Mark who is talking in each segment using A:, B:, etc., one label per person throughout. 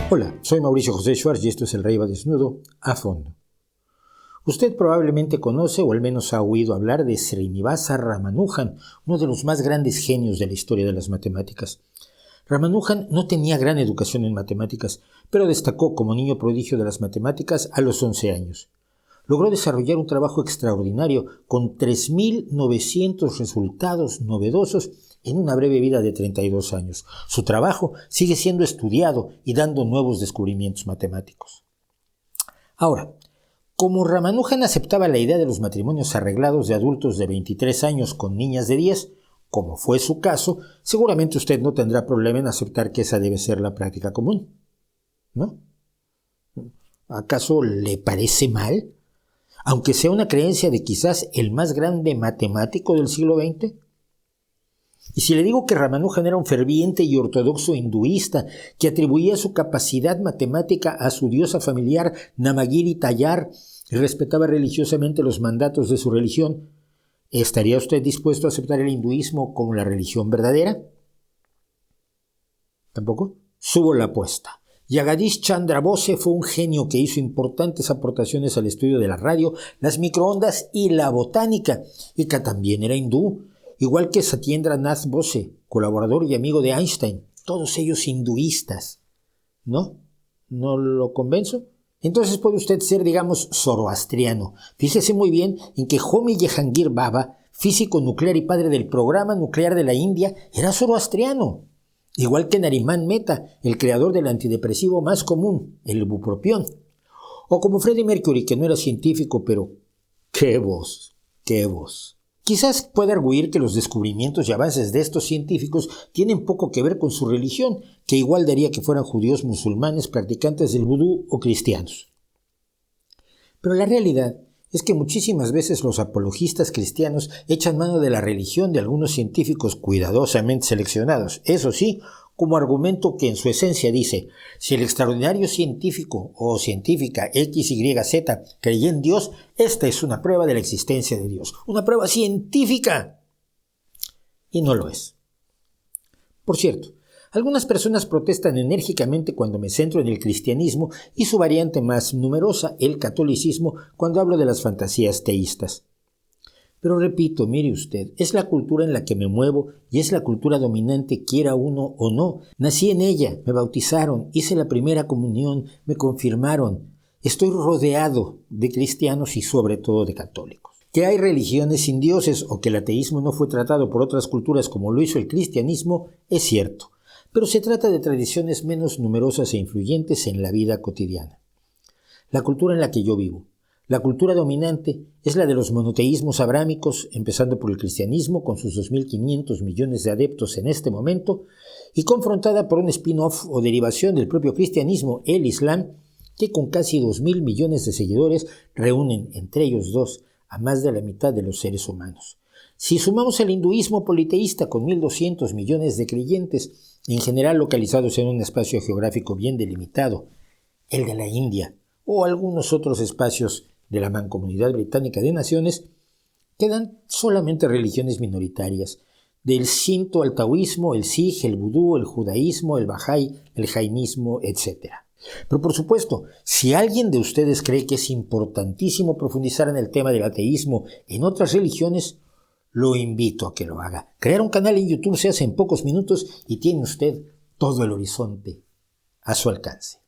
A: Hola, soy Mauricio José Schwartz y esto es El Rey va desnudo a fondo. Usted probablemente conoce o al menos ha oído hablar de Srinivasa Ramanujan, uno de los más grandes genios de la historia de las matemáticas. Ramanujan no tenía gran educación en matemáticas, pero destacó como niño prodigio de las matemáticas a los 11 años. Logró desarrollar un trabajo extraordinario con 3.900 resultados novedosos en una breve vida de 32 años. Su trabajo sigue siendo estudiado y dando nuevos descubrimientos matemáticos. Ahora, como Ramanujan aceptaba la idea de los matrimonios arreglados de adultos de 23 años con niñas de 10, como fue su caso, seguramente usted no tendrá problema en aceptar que esa debe ser la práctica común, ¿no? ¿Acaso le parece mal? Aunque sea una creencia de quizás el más grande matemático del siglo XX. Y si le digo que Ramanujan era un ferviente y ortodoxo hinduista que atribuía su capacidad matemática a su diosa familiar Namagiri Tayar y respetaba religiosamente los mandatos de su religión, ¿estaría usted dispuesto a aceptar el hinduismo como la religión verdadera? ¿Tampoco? Subo la apuesta. Jagadish Chandra Bose fue un genio que hizo importantes aportaciones al estudio de la radio, las microondas y la botánica, y que también era hindú, igual que Satyendra Nath Bose, colaborador y amigo de Einstein, todos ellos hinduistas. ¿No? ¿No lo convenzo? Entonces puede usted ser, digamos, zoroastriano. Fíjese muy bien en que Homi Jehangir Baba, físico nuclear y padre del programa nuclear de la India, era zoroastriano. Igual que Nariman Mehta, el creador del antidepresivo más común, el ibupropión. O como Freddie Mercury, que no era científico, pero ¡qué voz! ¡Qué voz! Quizás pueda arguir que los descubrimientos y avances de estos científicos tienen poco que ver con su religión, que igual daría que fueran judíos, musulmanes, practicantes del vudú o cristianos. Pero la realidad es que muchísimas veces los apologistas cristianos echan mano de la religión de algunos científicos cuidadosamente seleccionados, eso sí, como argumento que en su esencia dice: si el extraordinario científico o científica XYZ creyó en Dios, esta es una prueba de la existencia de Dios, una prueba científica. Y no lo es. Por cierto, algunas personas protestan enérgicamente cuando me centro en el cristianismo y su variante más numerosa, el catolicismo, cuando hablo de las fantasías teístas. Pero repito, mire usted, es la cultura en la que me muevo y es la cultura dominante, quiera uno o no. Nací en ella, me bautizaron, hice la primera comunión, me confirmaron. Estoy rodeado de cristianos y sobre todo de católicos. Que hay religiones sin dioses o que el ateísmo no fue tratado por otras culturas como lo hizo el cristianismo, es cierto. Pero se trata de tradiciones menos numerosas e influyentes en la vida cotidiana. La cultura en la que yo vivo, la cultura dominante, es la de los monoteísmos abrámicos, empezando por el cristianismo con sus 2.500 millones de adeptos en este momento, y confrontada por un spin-off o derivación del propio cristianismo, el Islam, que con casi 2.000 millones de seguidores reúnen entre ellos dos a más de la mitad de los seres humanos. Si sumamos el hinduismo politeísta con 1.200 millones de creyentes, en general localizados en un espacio geográfico bien delimitado, el de la India o algunos otros espacios de la Mancomunidad Británica de Naciones, quedan solamente religiones minoritarias, del shinto al taoísmo, el sikh, el vudú, el judaísmo, el bahá'í, el jainismo, etc. Pero por supuesto, si alguien de ustedes cree que es importantísimo profundizar en el tema del ateísmo en otras religiones, lo invito a que lo haga. Crear un canal en YouTube se hace en pocos minutos y tiene usted todo el horizonte a su alcance.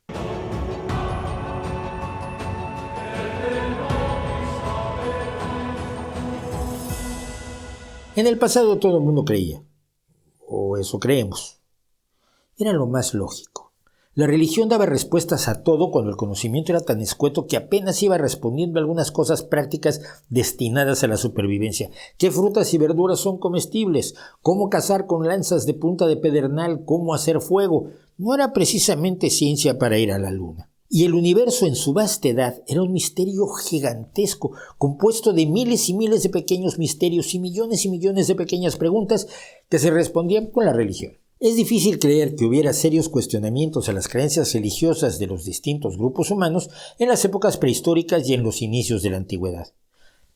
A: En el pasado todo el mundo creía, o eso creemos. Era lo más lógico. La religión daba respuestas a todo cuando el conocimiento era tan escueto que apenas iba respondiendo a algunas cosas prácticas destinadas a la supervivencia. ¿Qué frutas y verduras son comestibles? ¿Cómo cazar con lanzas de punta de pedernal? ¿Cómo hacer fuego? No era precisamente ciencia para ir a la luna. Y el universo en su vastedad era un misterio gigantesco, compuesto de miles y miles de pequeños misterios y millones de pequeñas preguntas que se respondían con la religión. Es difícil creer que hubiera serios cuestionamientos a las creencias religiosas de los distintos grupos humanos en las épocas prehistóricas y en los inicios de la antigüedad.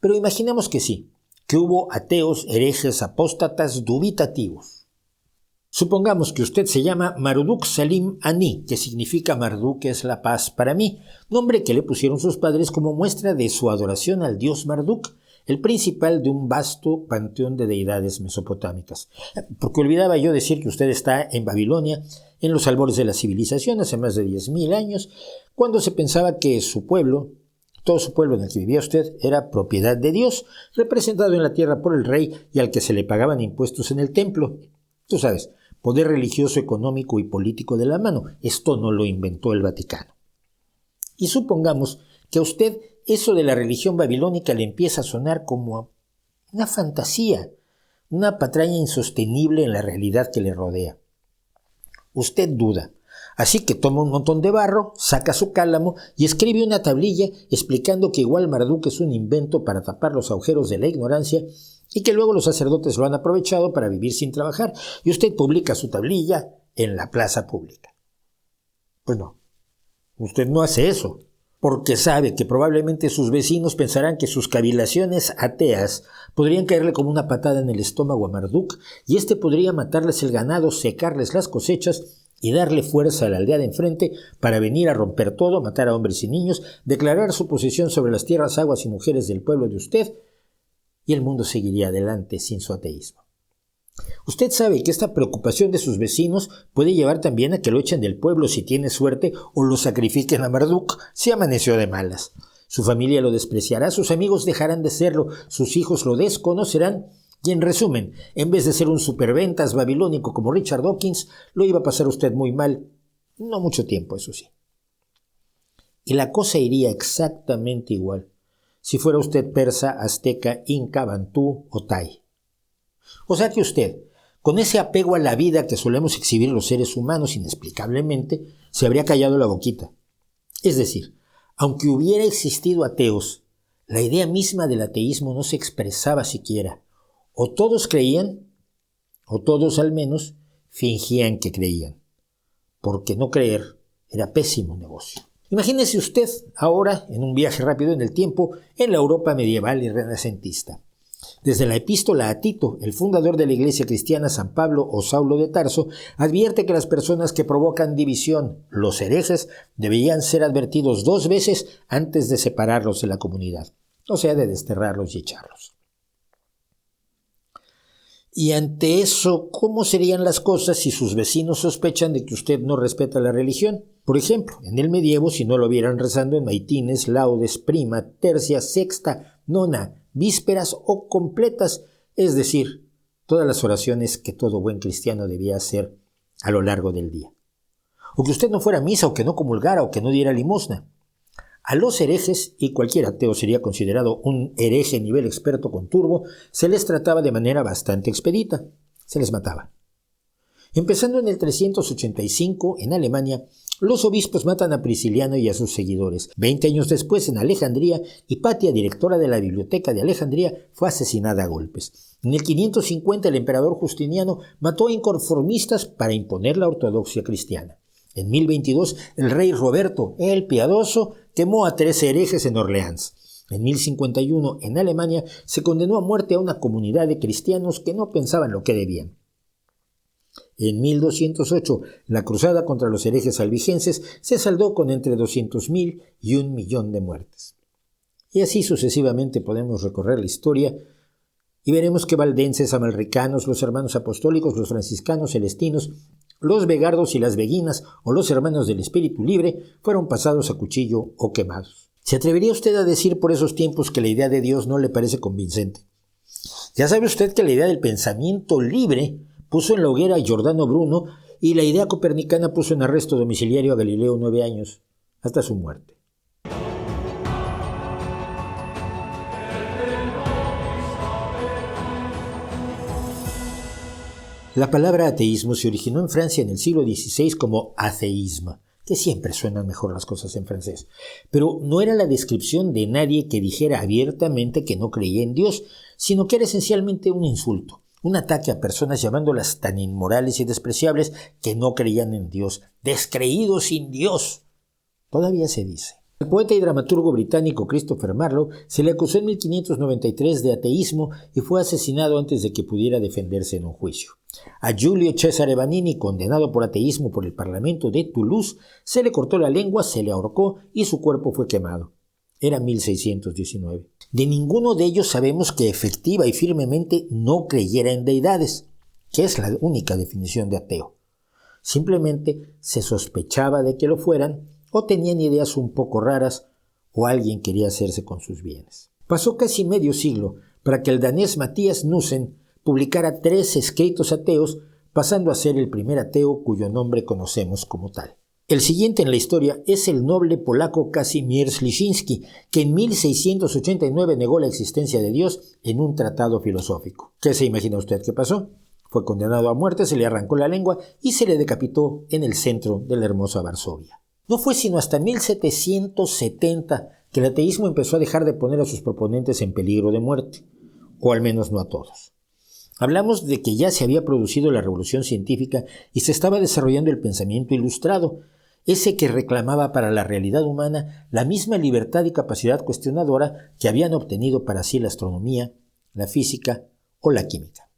A: Pero imaginemos que sí, que hubo ateos, herejes, apóstatas, dubitativos. Supongamos que usted se llama Marduk Salim Ani, que significa Marduk es la paz para mí, nombre que le pusieron sus padres como muestra de su adoración al dios Marduk, el principal de un vasto panteón de deidades mesopotámicas. Porque olvidaba yo decir que usted está en Babilonia, en los albores de la civilización, hace más de 10.000 años, cuando se pensaba que su pueblo, todo su pueblo en el que vivía usted, era propiedad de Dios, representado en la tierra por el rey y al que se le pagaban impuestos en el templo. Tú sabes, poder religioso, económico y político de la mano. Esto no lo inventó el Vaticano. Y supongamos que a usted eso de la religión babilónica le empieza a sonar como una fantasía, una patraña insostenible en la realidad que le rodea. Usted duda, así que toma un montón de barro, saca su cálamo y escribe una tablilla explicando que igual Marduk es un invento para tapar los agujeros de la ignorancia y que luego los sacerdotes lo han aprovechado para vivir sin trabajar, y usted publica su tablilla en la plaza pública. Pues no, usted no hace eso, porque sabe que probablemente sus vecinos pensarán que sus cavilaciones ateas podrían caerle como una patada en el estómago a Marduk, y éste podría matarles el ganado, secarles las cosechas y darle fuerza a la aldea de enfrente para venir a romper todo, matar a hombres y niños, declarar su posesión sobre las tierras, aguas y mujeres del pueblo de usted, y el mundo seguiría adelante sin su ateísmo. Usted sabe que esta preocupación de sus vecinos puede llevar también a que lo echen del pueblo si tiene suerte o lo sacrifiquen a Marduk si amaneció de malas. Su familia lo despreciará, sus amigos dejarán de serlo, sus hijos lo desconocerán y, en resumen, en vez de ser un superventas babilónico como Richard Dawkins, lo iba a pasar usted muy mal, no mucho tiempo, eso sí. Y la cosa iría exactamente igual si fuera usted persa, azteca, inca, bantú o tai. O sea que usted, con ese apego a la vida que solemos exhibir los seres humanos inexplicablemente, se habría callado la boquita. Es decir, aunque hubiera existido ateos, la idea misma del ateísmo no se expresaba siquiera. O todos creían, o todos al menos fingían que creían, porque no creer era pésimo negocio. Imagínese usted ahora en un viaje rápido en el tiempo en la Europa medieval y renacentista. Desde la epístola a Tito, el fundador de la iglesia cristiana San Pablo o Saulo de Tarso, advierte que las personas que provocan división, los herejes, deberían ser advertidos 2 veces antes de separarlos de la comunidad, o sea, de desterrarlos y echarlos. Y ante eso, ¿cómo serían las cosas si sus vecinos sospechan de que usted no respeta la religión? Por ejemplo, en el medievo, si no lo vieran rezando en maitines, laudes, prima, tercia, sexta, nona, vísperas o completas, es decir, todas las oraciones que todo buen cristiano debía hacer a lo largo del día. O que usted no fuera a misa, o que no comulgara, o que no diera limosna. A los herejes, y cualquier ateo sería considerado un hereje nivel experto con turbo, se les trataba de manera bastante expedita, se les mataba. Empezando en el 385, en Alemania, los obispos matan a Prisciliano y a sus seguidores. 20 años después, en Alejandría, Hipatia, directora de la biblioteca de Alejandría, fue asesinada a golpes. En el 550, el emperador Justiniano mató a inconformistas para imponer la ortodoxia cristiana. En 1022, el rey Roberto, el Piadoso, quemó a 13 herejes en Orleans. En 1051, en Alemania, se condenó a muerte a una comunidad de cristianos que no pensaban lo que debían. En 1208, la cruzada contra los herejes albigenses se saldó con entre 200.000 y 1.000.000 de muertes. Y así sucesivamente podemos recorrer la historia y veremos que valdenses, amalricanos, los hermanos apostólicos, los franciscanos, celestinos, los vegardos y las beguinas o los hermanos del espíritu libre fueron pasados a cuchillo o quemados. ¿Se atrevería usted a decir por esos tiempos que la idea de Dios no le parece convincente? Ya sabe usted que la idea del pensamiento libre puso en la hoguera a Giordano Bruno y la idea copernicana puso en arresto domiciliario a Galileo 9 años, hasta su muerte. La palabra ateísmo se originó en Francia en el siglo XVI como athéisme, que siempre suenan mejor las cosas en francés, pero no era la descripción de nadie que dijera abiertamente que no creía en Dios, sino que era esencialmente un insulto, un ataque a personas llamándolas tan inmorales y despreciables que no creían en Dios, descreídos sin Dios. Todavía se dice. Al poeta y dramaturgo británico Christopher Marlowe se le acusó en 1593 de ateísmo y fue asesinado antes de que pudiera defenderse en un juicio. A Giulio Cesare Vanini, condenado por ateísmo por el Parlamento de Toulouse, se le cortó la lengua, se le ahorcó y su cuerpo fue quemado. Era 1619. De ninguno de ellos sabemos que efectiva y firmemente no creyera en deidades, que es la única definición de ateo. Simplemente se sospechaba de que lo fueran o tenían ideas un poco raras o alguien quería hacerse con sus bienes. Pasó casi medio siglo para que el danés Mathias Knudsen publicara 3 escritos ateos, pasando a ser el primer ateo cuyo nombre conocemos como tal. El siguiente en la historia es el noble polaco Kazimierz Lisinski, que en 1689 negó la existencia de Dios en un tratado filosófico. ¿Qué se imagina usted que pasó? Fue condenado a muerte, se le arrancó la lengua y se le decapitó en el centro de la hermosa Varsovia. No fue sino hasta 1770 que el ateísmo empezó a dejar de poner a sus proponentes en peligro de muerte, o al menos no a todos. Hablamos de que ya se había producido la revolución científica y se estaba desarrollando el pensamiento ilustrado, ese que reclamaba para la realidad humana la misma libertad y capacidad cuestionadora que habían obtenido para sí la astronomía, la física o la química.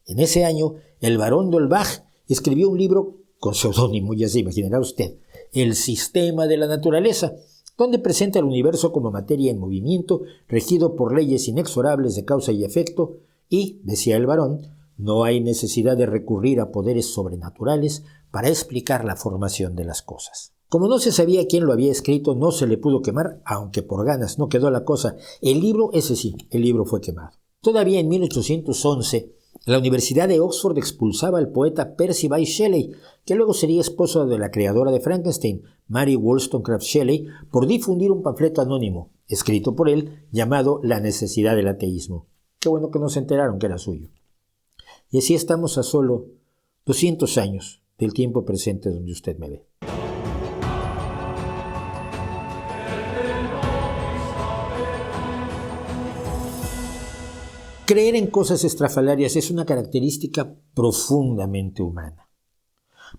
A: En ese año, el barón d'Holbach escribió un libro con seudónimo, ya se imaginará usted, El sistema de la naturaleza, donde presenta el universo como materia en movimiento, regido por leyes inexorables de causa y efecto, y, decía el barón, no hay necesidad de recurrir a poderes sobrenaturales para explicar la formación de las cosas. Como no se sabía quién lo había escrito, no se le pudo quemar, aunque por ganas no quedó la cosa. El libro fue quemado. Todavía en 1811, la Universidad de Oxford expulsaba al poeta Percy Bysshe Shelley, que luego sería esposo de la creadora de Frankenstein, Mary Wollstonecraft Shelley, por difundir un panfleto anónimo, escrito por él, llamado La necesidad del ateísmo. Qué bueno que no se enteraron que era suyo. Y así estamos a solo 200 años del tiempo presente donde usted me ve. Creer en cosas estrafalarias es una característica profundamente humana.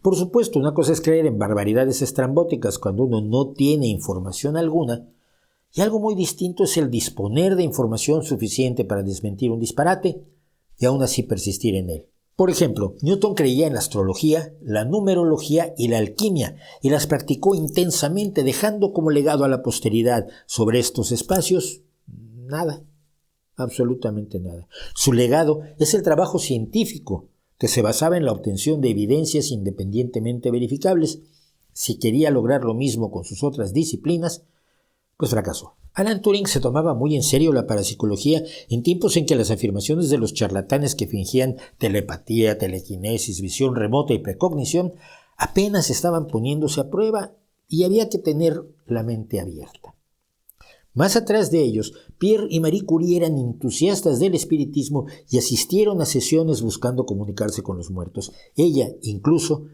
A: Por supuesto, una cosa es creer en barbaridades estrambóticas cuando uno no tiene información alguna, y algo muy distinto es el disponer de información suficiente para desmentir un disparate y aún así persistir en él. Por ejemplo, Newton creía en la astrología, la numerología y la alquimia, y las practicó intensamente, dejando como legado a la posteridad sobre estos espacios nada, absolutamente nada. Su legado es el trabajo científico, que se basaba en la obtención de evidencias independientemente verificables. Si quería lograr lo mismo con sus otras disciplinas, pues fracasó. Alan Turing se tomaba muy en serio la parapsicología en tiempos en que las afirmaciones de los charlatanes que fingían telepatía, telequinesis, visión remota y precognición apenas estaban poniéndose a prueba y había que tener la mente abierta. Más atrás de ellos, Pierre y Marie Curie eran entusiastas del espiritismo y asistieron a sesiones buscando comunicarse con los muertos. Ella, incluso,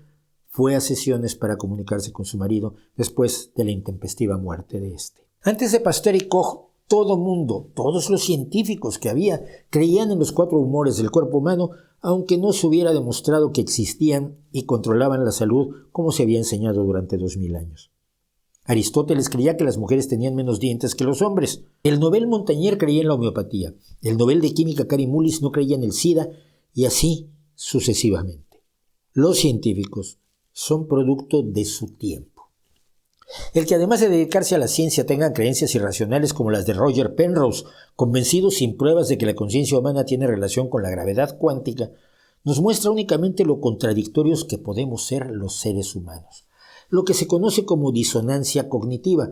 A: fue a sesiones para comunicarse con su marido después de la intempestiva muerte de este. Antes de Pasteur y Koch, todo mundo, todos los científicos que había, creían en los 4 humores del cuerpo humano, aunque no se hubiera demostrado que existían y controlaban la salud como se había enseñado durante 2000 años. Aristóteles creía que las mujeres tenían menos dientes que los hombres. El Nobel Montagnier creía en la homeopatía. El Nobel de Química Kary Mullis no creía en el SIDA, y así sucesivamente. Los científicos son producto de su tiempo. El que además de dedicarse a la ciencia tengan creencias irracionales como las de Roger Penrose, convencido sin pruebas de que la conciencia humana tiene relación con la gravedad cuántica, nos muestra únicamente lo contradictorios que podemos ser los seres humanos. Lo que se conoce como disonancia cognitiva,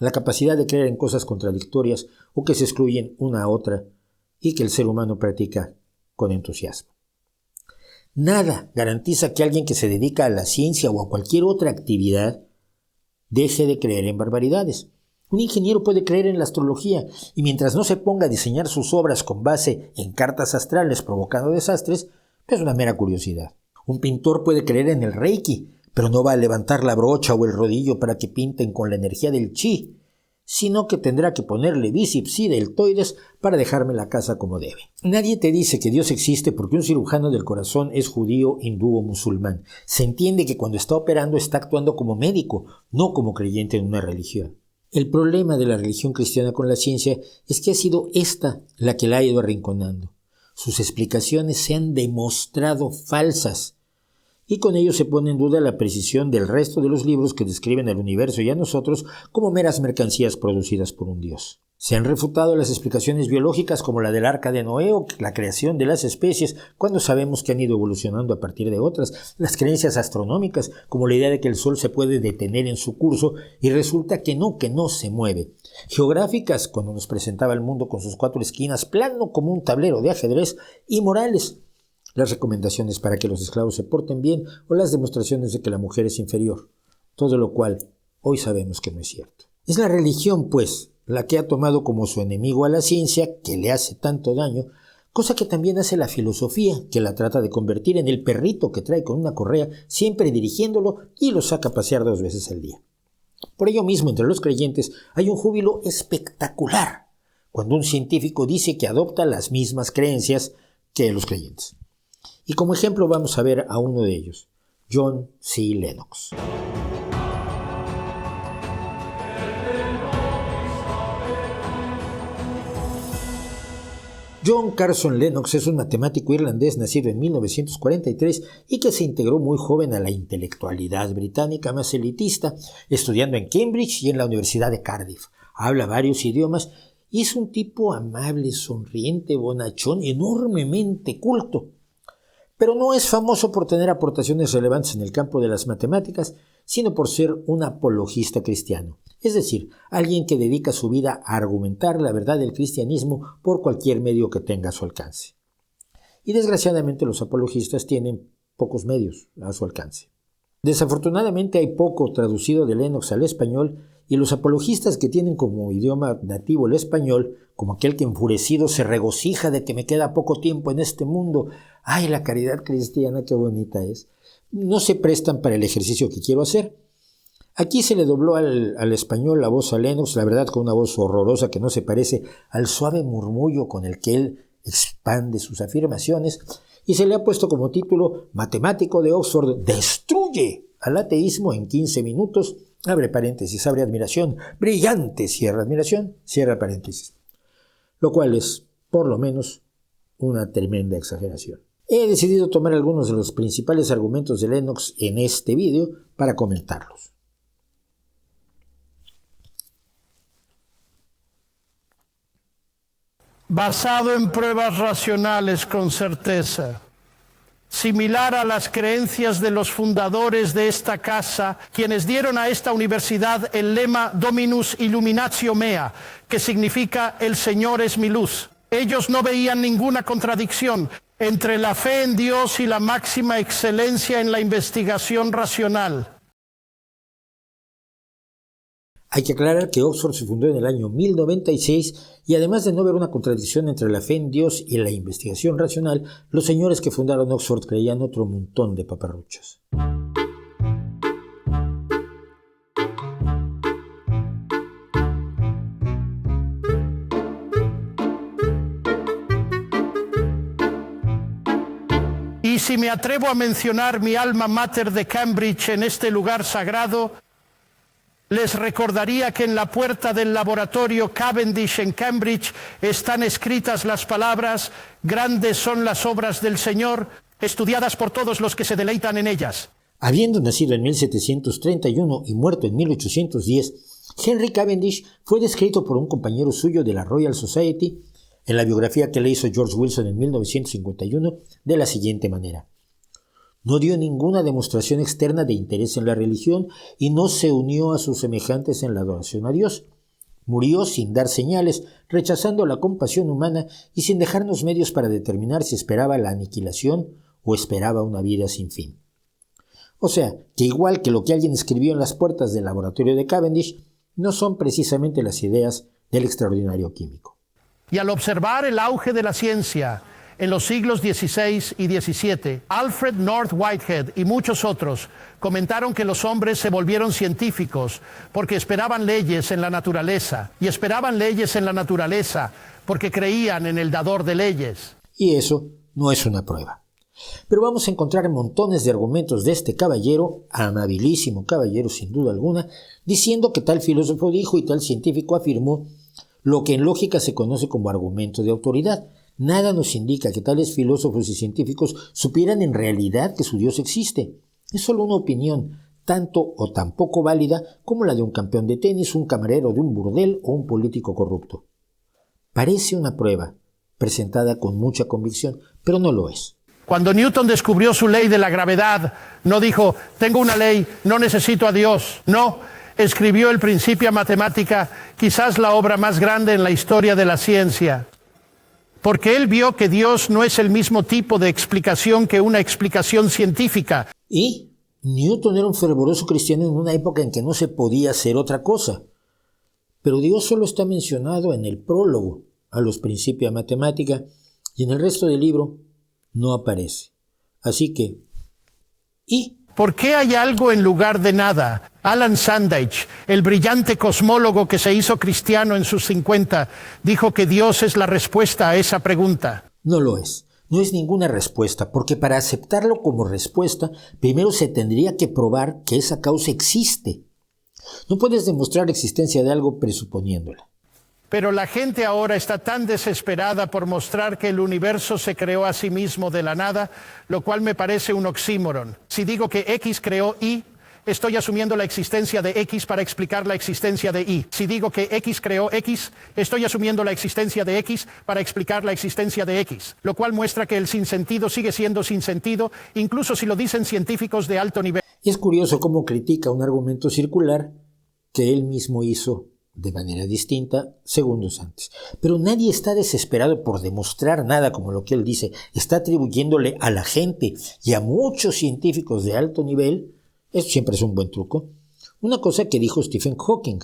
A: la capacidad de creer en cosas contradictorias o que se excluyen una a otra y que el ser humano practica con entusiasmo. Nada garantiza que alguien que se dedica a la ciencia o a cualquier otra actividad deje de creer en barbaridades. Un ingeniero puede creer en la astrología y mientras no se ponga a diseñar sus obras con base en cartas astrales provocando desastres, es una mera curiosidad. Un pintor puede creer en el Reiki, pero no va a levantar la brocha o el rodillo para que pinten con la energía del chi, sino que tendrá que ponerle bíceps y deltoides para dejarme la casa como debe. Nadie te dice que Dios existe porque un cirujano del corazón es judío, hindú o musulmán. Se entiende que cuando está operando está actuando como médico, no como creyente en una religión. El problema de la religión cristiana con la ciencia es que ha sido esta la que la ha ido arrinconando. sus explicaciones se han demostrado falsas, y con ello se pone en duda la precisión del resto de los libros que describen el universo y a nosotros como meras mercancías producidas por un dios. Se han refutado las explicaciones biológicas como la del arca de Noé o la creación de las especies, cuando sabemos que han ido evolucionando a partir de otras, las creencias astronómicas como la idea de que el Sol se puede detener en su curso y resulta que no se mueve, geográficas cuando nos presentaba el mundo con sus 4 esquinas, plano como un tablero de ajedrez, y morales, las recomendaciones para que los esclavos se porten bien o las demostraciones de que la mujer es inferior, todo lo cual hoy sabemos que no es cierto. Es la religión, pues, la que ha tomado como su enemigo a la ciencia, que le hace tanto daño, cosa que también hace la filosofía, que la trata de convertir en el perrito que trae con una correa, siempre dirigiéndolo y lo saca a pasear 2 veces al día. Por ello mismo, entre los creyentes hay un júbilo espectacular cuando un científico dice que adopta las mismas creencias que los creyentes. Y como ejemplo vamos a ver a uno de ellos, John C. Lennox. John Carson Lennox es un matemático irlandés nacido en 1943 y que se integró muy joven a la intelectualidad británica más elitista, estudiando en Cambridge y en la Universidad de Cardiff. Habla varios idiomas y es un tipo amable, sonriente, bonachón, enormemente culto. Pero no es famoso por tener aportaciones relevantes en el campo de las matemáticas, sino por ser un apologista cristiano, es decir, alguien que dedica su vida a argumentar la verdad del cristianismo por cualquier medio que tenga a su alcance. Y desgraciadamente los apologistas tienen pocos medios a su alcance. Desafortunadamente hay poco traducido de Lennox al español, y los apologistas que tienen como idioma nativo el español, como aquel que enfurecido se regocija de que me queda poco tiempo en este mundo, ¡ay, la caridad cristiana, qué bonita es!, no se prestan para el ejercicio que quiero hacer. Aquí se le dobló al español la voz a Lennox, la verdad con una voz horrorosa que no se parece al suave murmullo con el que él expande sus afirmaciones, y se le ha puesto como título Matemático de Oxford destruye al ateísmo en 15 minutos, abre paréntesis, abre admiración, brillante, cierra admiración, cierra paréntesis. Lo cual es, por lo menos, una tremenda exageración. He decidido tomar algunos de los principales argumentos de Lennox en este vídeo para comentarlos.
B: Basado en pruebas racionales con certeza, similar a las creencias de los fundadores de esta casa, quienes dieron a esta universidad el lema Dominus Illuminatio Mea, que significa el Señor es mi luz. Ellos no veían ninguna contradicción entre la fe en Dios y la máxima excelencia en la investigación racional.
A: Hay que aclarar que Oxford se fundó en el año 1096 y además de no ver una contradicción entre la fe en Dios y la investigación racional, los señores que fundaron Oxford creían otro montón de paparruchas.
B: Y si me atrevo a mencionar mi alma mater de Cambridge en este lugar sagrado, les recordaría que en la puerta del laboratorio Cavendish en Cambridge están escritas las palabras «Grandes son las obras del Señor, estudiadas por todos los que se deleitan en ellas».
A: Habiendo nacido en 1731 y muerto en 1810, Henry Cavendish fue descrito por un compañero suyo de la Royal Society en la biografía que le hizo George Wilson en 1951 de la siguiente manera: no dio ninguna demostración externa de interés en la religión y no se unió a sus semejantes en la adoración a Dios. Murió sin dar señales, rechazando la compasión humana y sin dejarnos medios para determinar si esperaba la aniquilación o esperaba una vida sin fin. O sea, que igual que lo que alguien escribió en las puertas del laboratorio de Cavendish, no son precisamente las ideas del extraordinario químico.
B: Y al observar el auge de la ciencia en los siglos XVI y XVII, Alfred North Whitehead y muchos otros comentaron que los hombres se volvieron científicos porque esperaban leyes en la naturaleza, y esperaban leyes en la naturaleza porque creían en el dador de leyes.
A: Y eso no es una prueba. Pero vamos a encontrar montones de argumentos de este caballero, amabilísimo caballero sin duda alguna, diciendo que tal filósofo dijo y tal científico afirmó, lo que en lógica se conoce como argumento de autoridad, Nada nos indica que tales filósofos y científicos supieran en realidad que su Dios existe. Es solo una opinión, tanto o tan poco válida como la de un campeón de tenis, un camarero de un burdel o un político corrupto. Parece una prueba, presentada con mucha convicción, pero no lo es.
B: Cuando Newton descubrió su ley de la gravedad, no dijo, tengo una ley, no necesito a Dios. No, escribió el Principia Mathematica, quizás la obra más grande en la historia de la ciencia. Porque él vio que Dios no es el mismo tipo de explicación que una explicación científica.
A: Y Newton era un fervoroso cristiano en una época en que no se podía hacer otra cosa. Pero Dios solo está mencionado en el prólogo a los Principia Mathematica y en el resto del libro no aparece. Así que,
B: ¿por qué hay algo en lugar de nada? Alan Sandage, el brillante cosmólogo que se hizo cristiano en sus 50, dijo que Dios es la respuesta a esa pregunta.
A: No lo es. No es ninguna respuesta, porque para aceptarlo como respuesta, primero se tendría que probar que esa causa existe. No puedes demostrar la existencia de algo presuponiéndola.
B: Pero la gente ahora está tan desesperada por mostrar que el universo se creó a sí mismo de la nada, lo cual me parece un oxímoron. Si digo que X creó Y, estoy asumiendo la existencia de X para explicar la existencia de Y. Si digo que X creó X, estoy asumiendo la existencia de X para explicar la existencia de X, lo cual muestra que el sinsentido sigue siendo sinsentido, incluso si lo dicen científicos de alto nivel.
A: Es curioso cómo critica un argumento circular que él mismo hizo de manera distinta segundos antes. Pero nadie está desesperado por demostrar nada como lo que él dice. Está atribuyéndole a la gente y a muchos científicos de alto nivel, eso siempre es un buen truco, una cosa que dijo Stephen Hawking.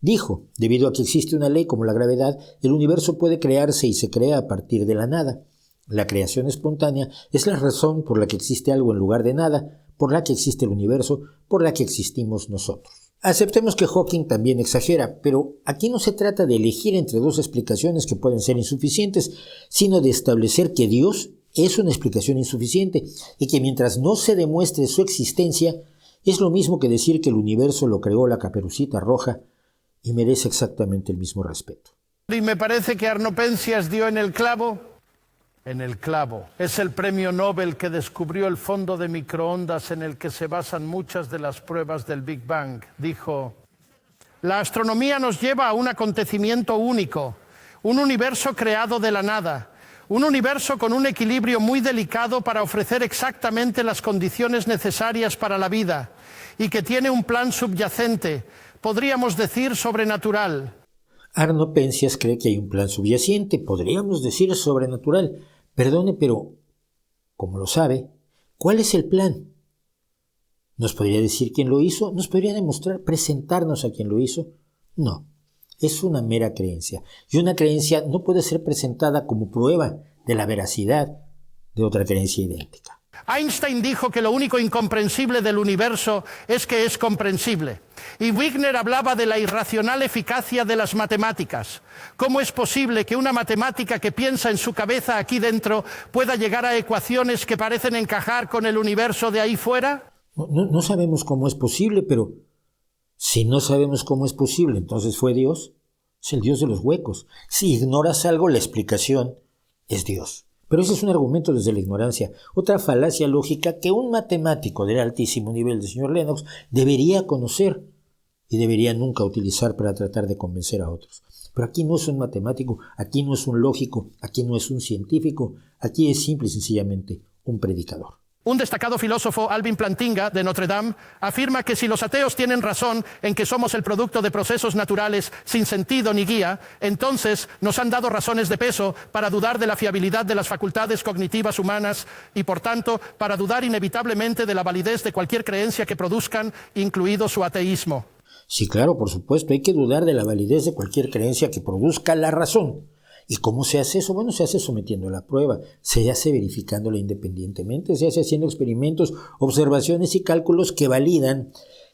A: Dijo, debido a que existe una ley como la gravedad, el universo puede crearse y se crea a partir de la nada. La creación espontánea es la razón por la que existe algo en lugar de nada, por la que existe el universo, por la que existimos nosotros. Aceptemos que Hawking también exagera, pero aquí no se trata de elegir entre dos explicaciones que pueden ser insuficientes, sino de establecer que Dios es una explicación insuficiente y que mientras no se demuestre su existencia, es lo mismo que decir que el universo lo creó la Caperucita Roja y merece exactamente el mismo respeto.
B: Y me parece que Arno Penzias dio en el clavo. En el clavo. Es el premio Nobel que descubrió el fondo de microondas en el que se basan muchas de las pruebas del Big Bang. Dijo, la astronomía nos lleva a un acontecimiento único, un universo creado de la nada, un universo con un equilibrio muy delicado para ofrecer exactamente las condiciones necesarias para la vida y que tiene un plan subyacente, podríamos decir sobrenatural.
A: Arno Penzias cree que hay un plan subyacente, podríamos decir sobrenatural. Perdone, pero, como lo sabe, ¿cuál es el plan? ¿Nos podría decir quién lo hizo? ¿Nos podría demostrar, presentarnos a quién lo hizo? No, es una mera creencia. Y una creencia no puede ser presentada como prueba de la veracidad de otra creencia idéntica.
B: Einstein dijo que lo único incomprensible del universo es que es comprensible. Y Wigner hablaba de la irracional eficacia de las matemáticas. ¿Cómo es posible que una matemática que piensa en su cabeza aquí dentro pueda llegar a ecuaciones que parecen encajar con el universo de ahí fuera?
A: No sabemos cómo es posible, pero si no sabemos cómo es posible, entonces fue Dios. Es el Dios de los huecos. Si ignoras algo, la explicación es Dios. Pero ese es un argumento desde la ignorancia, otra falacia lógica que un matemático del altísimo nivel del señor Lennox debería conocer y debería nunca utilizar para tratar de convencer a otros. Pero aquí no es un matemático, aquí no es un lógico, aquí no es un científico, aquí es simple y sencillamente un predicador.
B: Un destacado filósofo, Alvin Plantinga, de Notre Dame, afirma que si los ateos tienen razón en que somos el producto de procesos naturales sin sentido ni guía, entonces nos han dado razones de peso para dudar de la fiabilidad de las facultades cognitivas humanas y, por tanto, para dudar inevitablemente de la validez de cualquier creencia que produzcan, incluido su ateísmo.
A: Sí, claro, por supuesto, hay que dudar de la validez de cualquier creencia que produzca la razón. ¿Y cómo se hace eso? Bueno, se hace sometiendo a la prueba, se hace verificándola independientemente, se hace haciendo experimentos, observaciones y cálculos que validan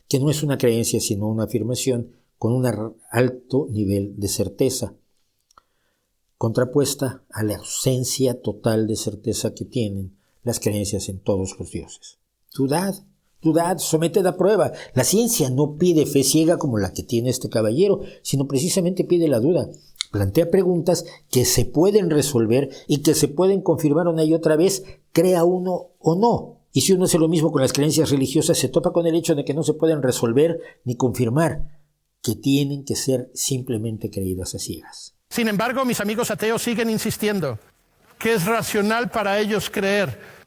A: que no es una creencia sino una afirmación con un alto nivel de certeza, contrapuesta a la ausencia total de certeza que tienen las creencias en todos los dioses. Dudad, Dudad, someted a prueba. La ciencia no pide fe ciega como la que tiene este caballero, sino precisamente pide la duda. Plantea preguntas que se pueden resolver y que se pueden confirmar una y otra vez, crea uno o no. Y si uno hace lo mismo con las creencias religiosas, se topa con el hecho de que no se pueden resolver ni confirmar, que tienen que ser simplemente creídas a ciegas.
B: Sin embargo, mis amigos ateos siguen insistiendo que es racional para ellos creer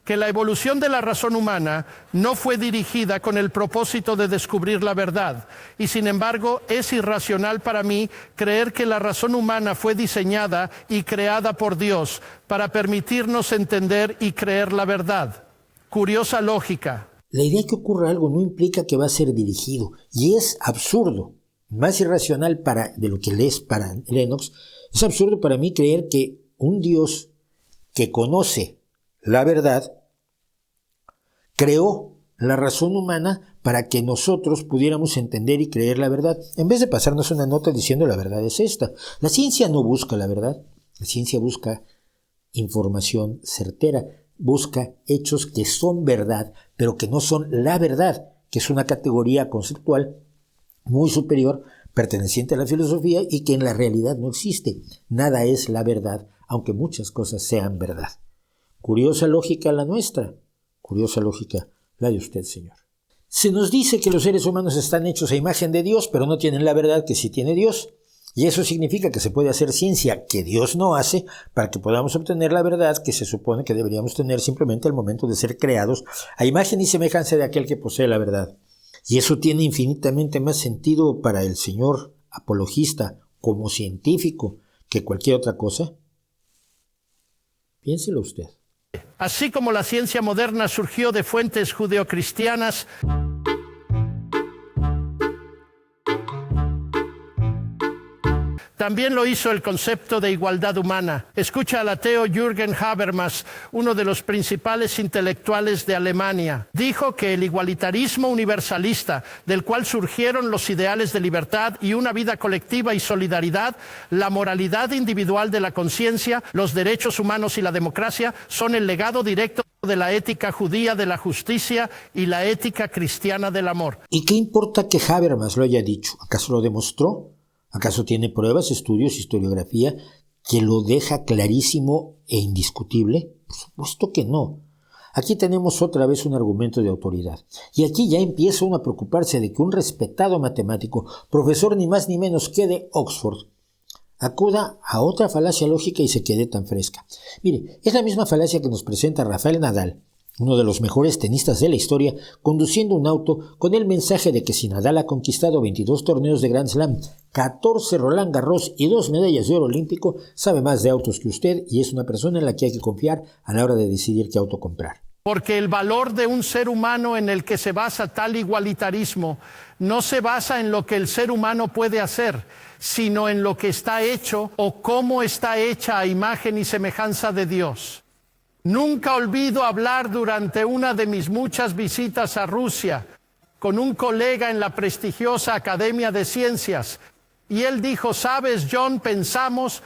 B: que la evolución de la razón humana no fue dirigida con el propósito de descubrir la verdad. Y sin embargo, es irracional para mí creer que la razón humana fue diseñada y creada por Dios para permitirnos entender y creer la verdad. Curiosa lógica.
A: La idea de que ocurra algo no implica que va a ser dirigido, y es absurdo. Más irracional de lo que es para Lennox, es absurdo para mí creer que un Dios que conoce la verdad creó la razón humana para que nosotros pudiéramos entender y creer la verdad, en vez de pasarnos una nota diciendo la verdad es esta. La ciencia no busca la verdad, la ciencia busca información certera, busca hechos que son verdad, pero que no son la verdad, que es una categoría conceptual muy superior, perteneciente a la filosofía y que en la realidad no existe. Nada es la verdad, aunque muchas cosas sean verdad. Curiosa lógica la nuestra, curiosa lógica la de usted, señor. Se nos dice que los seres humanos están hechos a imagen de Dios, pero no tienen la verdad que sí tiene Dios. Y eso significa que se puede hacer ciencia que Dios no hace para que podamos obtener la verdad que se supone que deberíamos tener simplemente al momento de ser creados a imagen y semejanza de aquel que posee la verdad. Y eso tiene infinitamente más sentido para el señor apologista como científico que cualquier otra cosa. Piénselo usted.
B: Así como la ciencia moderna surgió de fuentes judeocristianas, también lo hizo el concepto de igualdad humana. Escucha al ateo Jürgen Habermas, uno de los principales intelectuales de Alemania. Dijo que el igualitarismo universalista, del cual surgieron los ideales de libertad y una vida colectiva y solidaridad, la moralidad individual de la conciencia, los derechos humanos y la democracia, son el legado directo de la ética judía de la justicia y la ética cristiana del amor.
A: ¿Y qué importa que Habermas lo haya dicho? ¿Acaso lo demostró? ¿Acaso tiene pruebas, estudios, historiografía que lo deja clarísimo e indiscutible? Por supuesto que no. Aquí tenemos otra vez un argumento de autoridad. Y aquí ya empieza uno a preocuparse de que un respetado matemático, profesor ni más ni menos que de Oxford, acuda a otra falacia lógica y se quede tan fresca. Mire, es la misma falacia que nos presenta Rafael Nadal, uno de los mejores tenistas de la historia, conduciendo un auto con el mensaje de que si Nadal ha conquistado 22 torneos de Grand Slam, 14 Roland Garros y 2 medallas de oro olímpico, sabe más de autos que usted y es una persona en la que hay que confiar a la hora de decidir qué auto comprar.
B: Porque el valor de un ser humano en el que se basa tal igualitarismo no se basa en lo que el ser humano puede hacer, sino en lo que está hecho o cómo está hecha a imagen y semejanza de Dios. Nunca olvido hablar durante una de mis muchas visitas a Rusia con un colega en la prestigiosa Academia de Ciencias. Y él dijo, ¿sabes, John? Pensamos,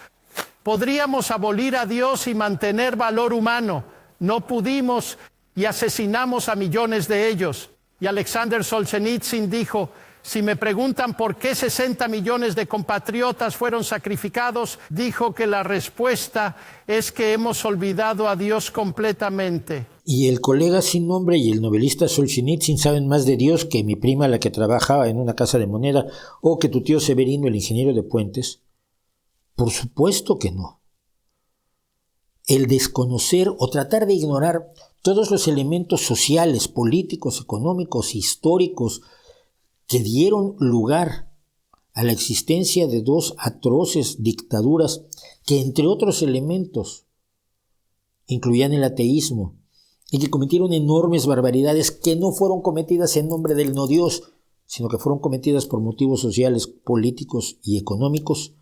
B: podríamos abolir a Dios y mantener valor humano. No pudimos y asesinamos a millones de ellos. Y Alexander Solzhenitsyn dijo, si me preguntan por qué 60 millones de compatriotas fueron sacrificados, dijo que la respuesta es que hemos olvidado a Dios completamente.
A: Y el colega sin nombre y el novelista Solzhenitsyn saben más de Dios que mi prima, la que trabajaba en una casa de moneda, o que tu tío Severino, el ingeniero de puentes. Por supuesto que no. El desconocer o tratar de ignorar todos los elementos sociales, políticos, económicos, históricos, que dieron lugar a la existencia de dos atroces dictaduras que, entre otros elementos, incluían el ateísmo y que cometieron enormes barbaridades que no fueron cometidas en nombre del no Dios, sino que fueron cometidas por motivos sociales, políticos y económicos,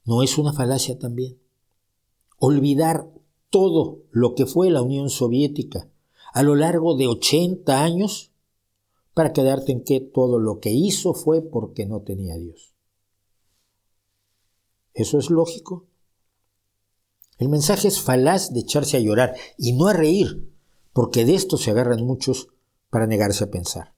A: ¿no es una falacia también? Olvidar todo lo que fue la Unión Soviética a lo largo de 80 años para quedarte en que todo lo que hizo fue porque no tenía a Dios. ¿Eso es lógico? El mensaje es falaz de echarse a llorar y no a reír, porque de esto se agarran muchos para negarse a pensar.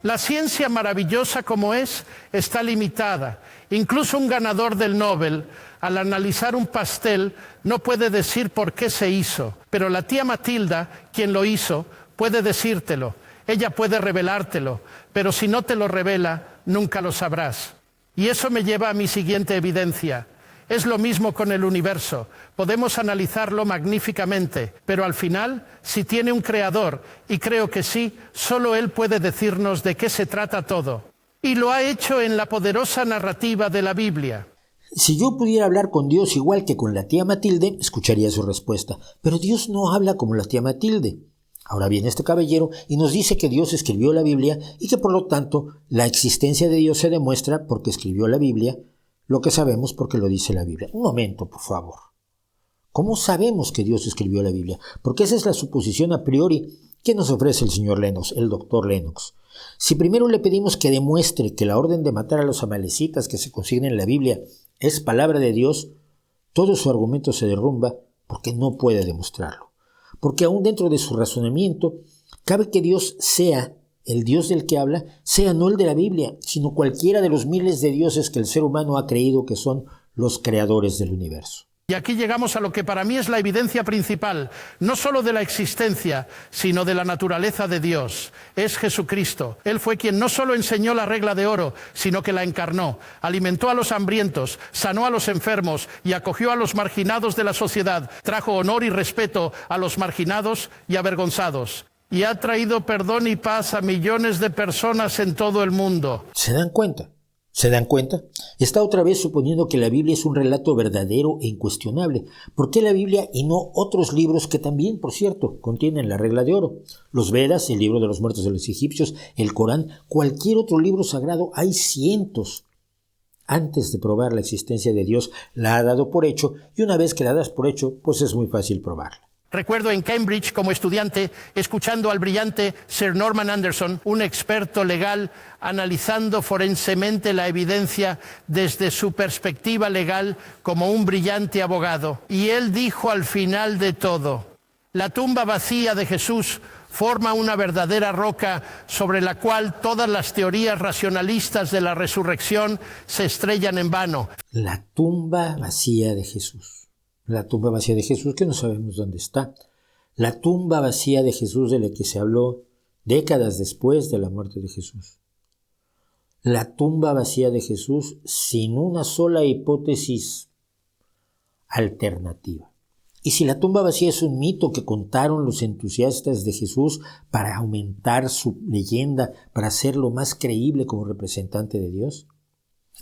B: La ciencia, maravillosa como es, está limitada. Incluso un ganador del Nobel, al analizar un pastel, no puede decir por qué se hizo. Pero la tía Matilda, quien lo hizo, puede decírtelo. Ella puede revelártelo, pero si no te lo revela, nunca lo sabrás. Y eso me lleva a mi siguiente evidencia. Es lo mismo con el universo. Podemos analizarlo magníficamente, pero al final, si tiene un creador, y creo que sí, solo él puede decirnos de qué se trata todo. Y lo ha hecho en la poderosa narrativa de la Biblia.
A: Si yo pudiera hablar con Dios igual que con la tía Matilde, escucharía su respuesta. Pero Dios no habla como la tía Matilde. Ahora viene este caballero y nos dice que Dios escribió la Biblia y que por lo tanto la existencia de Dios se demuestra porque escribió la Biblia, lo que sabemos porque lo dice la Biblia. Un momento, por favor. ¿Cómo sabemos que Dios escribió la Biblia? Porque esa es la suposición a priori que nos ofrece el señor Lennox, el doctor Lennox. Si primero le pedimos que demuestre que la orden de matar a los amalecitas que se consigna en la Biblia es palabra de Dios, todo su argumento se derrumba porque no puede demostrarlo. Porque aún dentro de su razonamiento, cabe que Dios sea el Dios del que habla, sea no el de la Biblia, sino cualquiera de los miles de dioses que el ser humano ha creído que son los creadores del universo.
B: Y aquí llegamos a lo que para mí es la evidencia principal, no solo de la existencia, sino de la naturaleza de Dios. Es Jesucristo. Él fue quien no solo enseñó la regla de oro, sino que la encarnó. Alimentó a los hambrientos, sanó a los enfermos y acogió a los marginados de la sociedad. Trajo honor y respeto a los marginados y avergonzados. Y ha traído perdón y paz a millones de personas en todo el mundo.
A: ¿Se dan cuenta? ¿Se dan cuenta? Está otra vez suponiendo que la Biblia es un relato verdadero e incuestionable. ¿Por qué la Biblia y no otros libros que también, por cierto, contienen la regla de oro? Los Vedas, el libro de los muertos de los egipcios, el Corán, cualquier otro libro sagrado, hay cientos. Antes de probar la existencia de Dios, la ha dado por hecho, y una vez que la das por hecho, pues es muy fácil probarla.
B: Recuerdo en Cambridge, como estudiante, escuchando al brillante Sir Norman Anderson, un experto legal, analizando forensemente la evidencia desde su perspectiva legal como un brillante abogado. Y él dijo al final de todo: la tumba vacía de Jesús forma una verdadera roca sobre la cual todas las teorías racionalistas de la resurrección se estrellan en vano.
A: La tumba vacía de Jesús. La tumba vacía de Jesús, que no sabemos dónde está. La tumba vacía de Jesús de la que se habló décadas después de la muerte de Jesús. La tumba vacía de Jesús sin una sola hipótesis alternativa. Y si la tumba vacía es un mito que contaron los entusiastas de Jesús para aumentar su leyenda, para hacerlo más creíble como representante de Dios,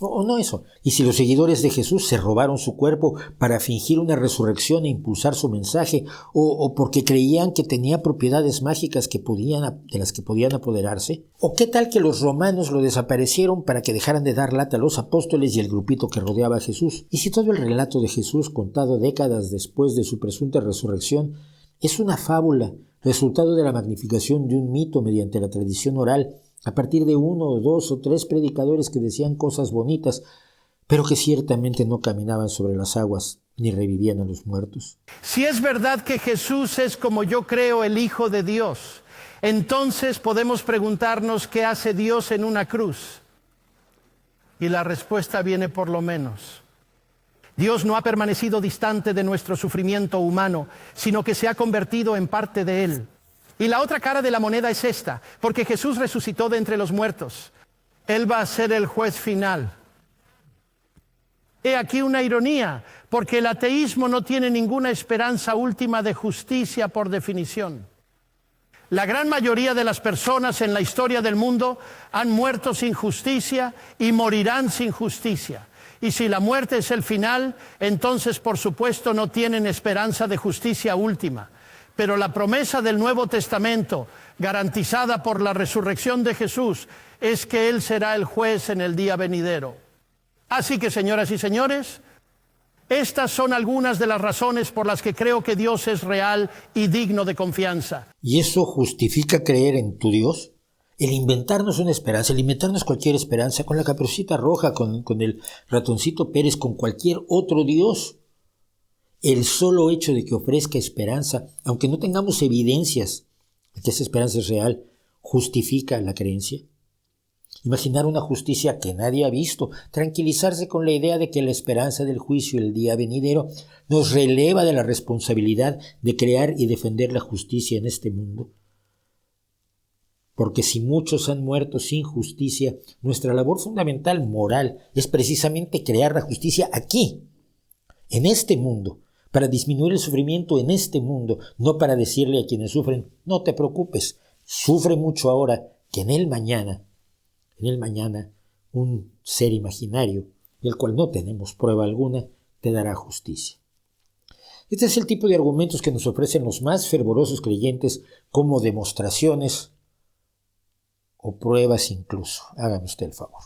A: o no eso. Y si los seguidores de Jesús se robaron su cuerpo para fingir una resurrección e impulsar su mensaje, o porque creían que tenía propiedades mágicas de las que podían apoderarse, o qué tal que los romanos lo desaparecieron para que dejaran de dar lata a los apóstoles y el grupito que rodeaba a Jesús. Y si todo el relato de Jesús, contado décadas después de su presunta resurrección, es una fábula, resultado de la magnificación de un mito mediante la tradición oral, a partir de 1 o 2 o 3 predicadores que decían cosas bonitas, pero que ciertamente no caminaban sobre las aguas ni revivían a los muertos.
B: Si es verdad que Jesús es, como yo creo, el Hijo de Dios, entonces podemos preguntarnos qué hace Dios en una cruz. Y la respuesta viene por lo menos. Dios no ha permanecido distante de nuestro sufrimiento humano, sino que se ha convertido en parte de él. Y la otra cara de la moneda es esta, porque Jesús resucitó de entre los muertos. Él va a ser el juez final. He aquí una ironía, porque el ateísmo no tiene ninguna esperanza última de justicia por definición. La gran mayoría de las personas en la historia del mundo han muerto sin justicia y morirán sin justicia. Y si la muerte es el final, entonces por supuesto no tienen esperanza de justicia última. Pero la promesa del Nuevo Testamento, garantizada por la resurrección de Jesús, es que Él será el juez en el día venidero. Así que, señoras y señores, estas son algunas de las razones por las que creo que Dios es real y digno de confianza.
A: ¿Y eso justifica creer en tu Dios? El inventarnos una esperanza, el inventarnos cualquier esperanza, con la Caperucita Roja, con el Ratoncito Pérez, con cualquier otro Dios. El solo hecho de que ofrezca esperanza, aunque no tengamos evidencias de que esa esperanza es real, justifica la creencia? Imaginar una justicia que nadie ha visto, tranquilizarse con la idea de que la esperanza del juicio el día venidero nos releva de la responsabilidad de crear y defender la justicia en este mundo. Porque si muchos han muerto sin justicia, nuestra labor fundamental moral es precisamente crear la justicia aquí, en este mundo, para disminuir el sufrimiento en este mundo, no para decirle a quienes sufren, no te preocupes, sufre mucho ahora, que en el mañana, un ser imaginario, del cual no tenemos prueba alguna, te dará justicia. Este es el tipo de argumentos que nos ofrecen los más fervorosos creyentes como demostraciones o pruebas incluso. Hágame usted el favor.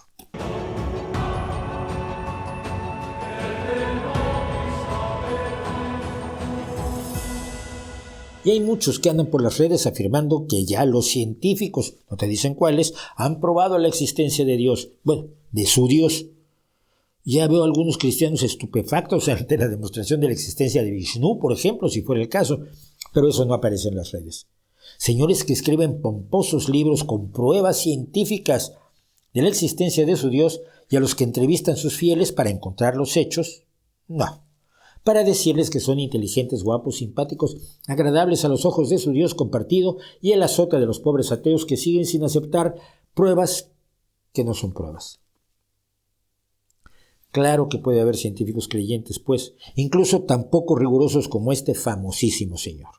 A: Y hay muchos que andan por las redes afirmando que ya los científicos, no te dicen cuáles, han probado la existencia de Dios. Bueno, de su Dios. Ya veo a algunos cristianos estupefactos ante la demostración de la existencia de Vishnu, por ejemplo, si fuera el caso, pero eso no aparece en las redes. Señores que escriben pomposos libros con pruebas científicas de la existencia de su Dios y a los que entrevistan sus fieles para encontrar los hechos, no. Para decirles que son inteligentes, guapos, simpáticos, agradables a los ojos de su Dios compartido y el azota de los pobres ateos que siguen sin aceptar pruebas que no son pruebas. Claro que puede haber científicos creyentes, pues, incluso tan poco rigurosos como este famosísimo señor.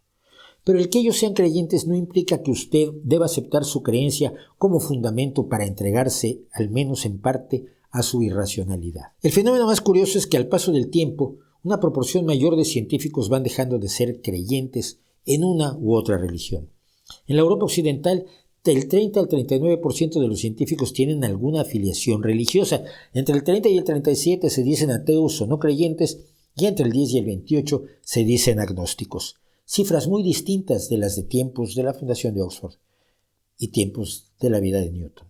A: Pero el que ellos sean creyentes no implica que usted deba aceptar su creencia como fundamento para entregarse, al menos en parte, a su irracionalidad. El fenómeno más curioso es que al paso del tiempo, una proporción mayor de científicos van dejando de ser creyentes en una u otra religión. En la Europa occidental, del 30 al 39% de los científicos tienen alguna afiliación religiosa. Entre el 30 y el 37 se dicen ateos o no creyentes, y entre el 10 y el 28 se dicen agnósticos. Cifras muy distintas de las de tiempos de la fundación de Oxford y tiempos de la vida de Newton.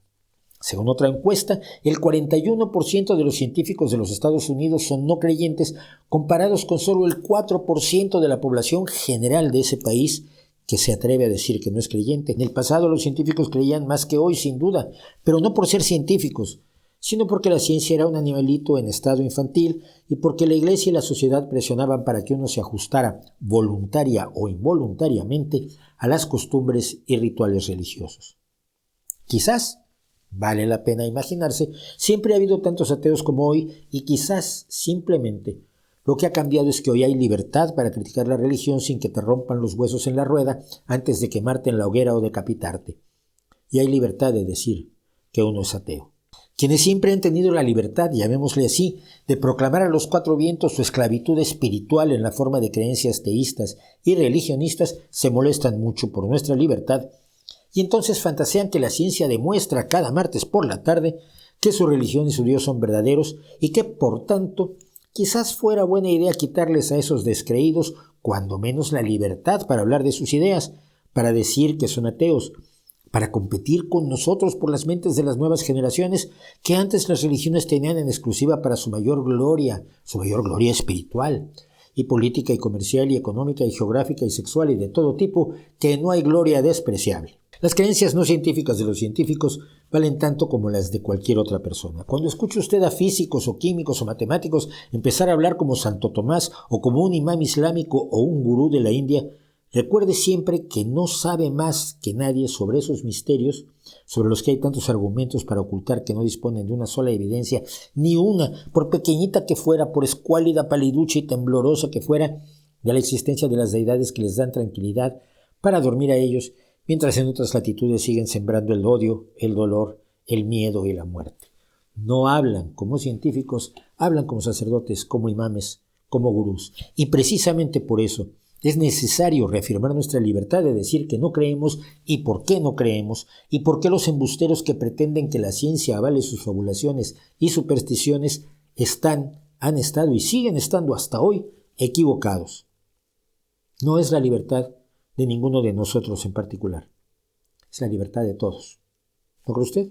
A: Según otra encuesta, el 41% de los científicos de los Estados Unidos son no creyentes, comparados con solo el 4% de la población general de ese país que se atreve a decir que no es creyente. En el pasado los científicos creían más que hoy, sin duda, pero no por ser científicos, sino porque la ciencia era un animalito en estado infantil y porque la Iglesia y la sociedad presionaban para que uno se ajustara, voluntaria o involuntariamente, a las costumbres y rituales religiosos. Quizás, vale la pena imaginarse, siempre ha habido tantos ateos como hoy y quizás simplemente lo que ha cambiado es que hoy hay libertad para criticar la religión sin que te rompan los huesos en la rueda antes de quemarte en la hoguera o decapitarte. Y hay libertad de decir que uno es ateo. Quienes siempre han tenido la libertad, llamémosle así, de proclamar a los cuatro vientos su esclavitud espiritual en la forma de creencias teístas y religionistas se molestan mucho por nuestra libertad y entonces fantasean que la ciencia demuestra cada martes por la tarde que su religión y su Dios son verdaderos y que, por tanto, quizás fuera buena idea quitarles a esos descreídos cuando menos la libertad para hablar de sus ideas, para decir que son ateos, para competir con nosotros por las mentes de las nuevas generaciones que antes las religiones tenían en exclusiva para su mayor gloria espiritual, y política y comercial y económica y geográfica y sexual y de todo tipo, que no hay gloria despreciable. Las creencias no científicas de los científicos valen tanto como las de cualquier otra persona. Cuando escuche usted a físicos o químicos o matemáticos empezar a hablar como Santo Tomás o como un imán islámico o un gurú de la India, recuerde siempre que no sabe más que nadie sobre esos misterios, sobre los que hay tantos argumentos para ocultar que no disponen de una sola evidencia, ni una, por pequeñita que fuera, por escuálida, paliducha y temblorosa que fuera, de la existencia de las deidades que les dan tranquilidad para dormir a ellos, mientras en otras latitudes siguen sembrando el odio, el dolor, el miedo y la muerte. No hablan como científicos, hablan como sacerdotes, como imames, como gurús. Y precisamente por eso es necesario reafirmar nuestra libertad de decir que no creemos y por qué no creemos y por qué los embusteros que pretenden que la ciencia avale sus fabulaciones y supersticiones han estado y siguen estando hasta hoy equivocados. No es la libertad de ninguno de nosotros en particular. Es la libertad de todos. ¿No cree usted?